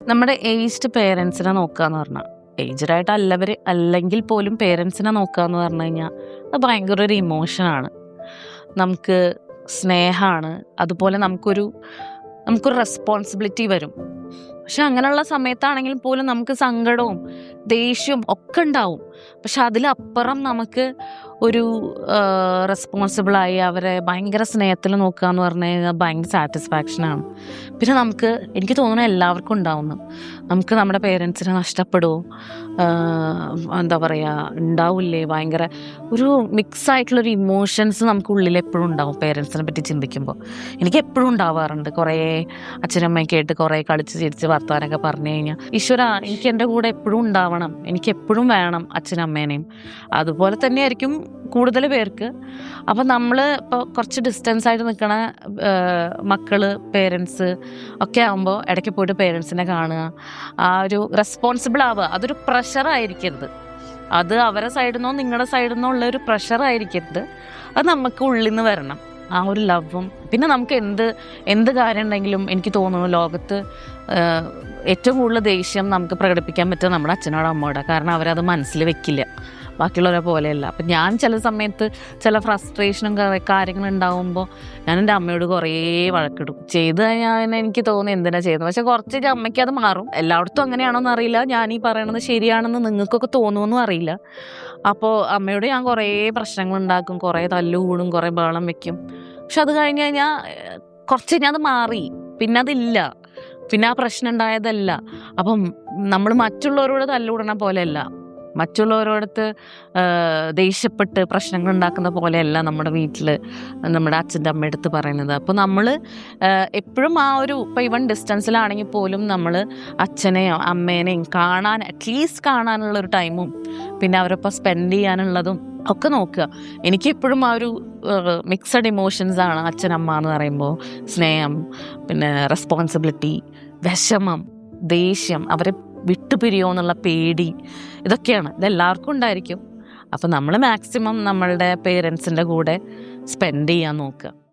നമ്മുടെ ഏജ്ഡ് പേരൻസിനെ നോക്കാന്ന് പറഞ്ഞാൽ ഏജ്ഡ് ആയിട്ട് അല്ലെങ്കിൽ പോലും പേരൻസിനെ നോക്കാന്ന് പറഞ്ഞു കഴിഞ്ഞാൽ അത് ഭയങ്കര ഒരു ഇമോഷനാണ്. നമുക്ക് സ്നേഹമാണ്. അതുപോലെ നമുക്കൊരു റെസ്പോൺസിബിലിറ്റി വരും. പക്ഷെ അങ്ങനെയുള്ള സമയത്താണെങ്കിൽ പോലും നമുക്ക് സങ്കടവും ദേഷ്യവും ഒക്കെ ഉണ്ടാവും. പക്ഷെ അതിലപ്പുറം നമുക്ക് ഒരു റെസ്പോൺസിബിളായി അവരെ ഭയങ്കര സ്നേഹത്തിൽ നോക്കുക എന്ന് പറഞ്ഞു കഴിഞ്ഞാൽ ഭയങ്കര സാറ്റിസ്ഫാക്ഷനാണ്. പിന്നെ എനിക്ക് തോന്നുന്നു എല്ലാവർക്കും ഉണ്ടാവുന്നു. നമുക്ക് നമ്മുടെ പേരൻസിനെ നഷ്ടപ്പെടുമോ, എന്താ പറയുക, ഉണ്ടാവില്ലേ, ഭയങ്കര ഒരു മിക്സ് ആയിട്ടുള്ളൊരു ഇമോഷൻസ് നമുക്ക് ഉള്ളിൽ എപ്പോഴും ഉണ്ടാവും പേരൻസിനെ പറ്റി ചിന്തിക്കുമ്പോൾ. എനിക്ക് എപ്പോഴും ഉണ്ടാവാറുണ്ട്. കുറേ അച്ഛനമ്മയൊക്കെ ആയിട്ട് കുറേ കളിച്ച് ചിരിച്ച് വർത്തമാനമൊക്കെ പറഞ്ഞു കഴിഞ്ഞാൽ, ഈശ്വര, എനിക്ക് എൻ്റെ കൂടെ എപ്പോഴും ഉണ്ടാവണം, എനിക്ക് എപ്പോഴും വേണം അച്ഛനമ്മേനെയും. അതുപോലെ തന്നെയായിരിക്കും കൂടുതൽ പേർക്ക്. അപ്പം നമ്മൾ ഇപ്പോൾ കുറച്ച് ഡിസ്റ്റൻസ് ആയിട്ട് നിൽക്കണ മക്കള്, പേരൻസ് ഒക്കെ ആകുമ്പോൾ ഇടയ്ക്ക് പോയിട്ട് പേരൻസിനെ കാണുക, ആ ഒരു റെസ്പോൺസിബിൾ ആവുക. അതൊരു പ്രഷറായിരിക്കരുത്. അത് അവരുടെ സൈഡിൽ നിന്നോ നിങ്ങളുടെ സൈഡിൽ നിന്നോ ഉള്ള ഒരു പ്രഷറായിരിക്കരുത്. അത് നമുക്ക് ഉള്ളിൽ നിന്ന് വരണം, ആ ഒരു ലവും. പിന്നെ നമുക്ക് എന്ത് കാര്യം ഉണ്ടെങ്കിലും എനിക്ക് തോന്നുന്നു ലോകത്ത് ഏറ്റവും കൂടുതൽ ദേഷ്യം നമുക്ക് പ്രകടിപ്പിക്കാൻ പറ്റുക നമ്മുടെ അച്ഛനോടോ അമ്മയോടോ. കാരണം അവരത് മനസ്സിൽ വെക്കില്ല, ബാക്കിയുള്ളവരെ പോലെയല്ല. അപ്പം ഞാൻ ചില സമയത്ത് ചില ഫ്രസ്ട്രേഷനും കാര്യങ്ങളുണ്ടാകുമ്പോൾ ഞാൻ എൻ്റെ അമ്മയോട് കുറേ വഴക്കിടും. ചെയ്ത് കഴിഞ്ഞാൽ എനിക്ക് തോന്നുന്നു എന്തിനാ ചെയ്യുന്നത്. പക്ഷെ കുറച്ച് അമ്മയ്ക്ക് അത് മാറും. എല്ലായിടത്തും അങ്ങനെയാണോന്ന് അറിയില്ല. ഞാൻ ഈ പറയണത് ശരിയാണെന്ന് നിങ്ങൾക്കൊക്കെ തോന്നുമെന്നും അറിയില്ല. അപ്പോൾ അമ്മയോട് ഞാൻ കുറേ പ്രശ്നങ്ങളുണ്ടാക്കും, കുറേ തല്ലുകൂടും, കുറേ ബഹളം വെക്കും. പക്ഷെ അത് കഴിഞ്ഞ് കഴിഞ്ഞാൽ കുറച്ച് കഴിഞ്ഞാൽ അത് മാറി. പിന്നെ അതില്ല, പിന്നെ ആ പ്രശ്നം ഉണ്ടായതല്ല. അപ്പം നമ്മൾ മറ്റുള്ളവരോട് തല്ലുകൂടണ പോലെയല്ല, മറ്റുള്ളവരോടത്ത് ദേഷ്യപ്പെട്ട് പ്രശ്നങ്ങൾ ഉണ്ടാക്കുന്ന പോലെയല്ല നമ്മുടെ വീട്ടിൽ നമ്മുടെ അച്ഛൻ്റെ അമ്മയുടെ അടുത്ത് പറയുന്നത്. അപ്പോൾ നമ്മൾ എപ്പോഴും ആ ഒരു, ഇപ്പോൾ ഈവൻ ഡിസ്റ്റൻസിലാണെങ്കിൽ പോലും നമ്മൾ അച്ഛനെയും അമ്മേനെയും അറ്റ്ലീസ്റ്റ് കാണാനുള്ളൊരു ടൈമും പിന്നെ അവരൊപ്പം സ്പെൻഡ് ചെയ്യാനുള്ളതും ഒക്കെ നോക്കുക. എനിക്കെപ്പോഴും ആ ഒരു മിക്സഡ് ഇമോഷൻസ് ആണ് അച്ഛനമ്മ എന്ന് പറയുമ്പോൾ. സ്നേഹം, പിന്നെ റെസ്പോൺസിബിലിറ്റി, വിഷമം, ദേഷ്യം, അവരെ വിട്ടുപിരിയോ എന്നുള്ള പേടി, ഇതൊക്കെയാണ്. ഇതെല്ലാവർക്കും ഉണ്ടായിരിക്കും. അപ്പം നമ്മൾ മാക്സിമം നമ്മളുടെ പേരൻസിൻ്റെ കൂടെ സ്പെൻഡ് ചെയ്യാൻ നോക്കുക.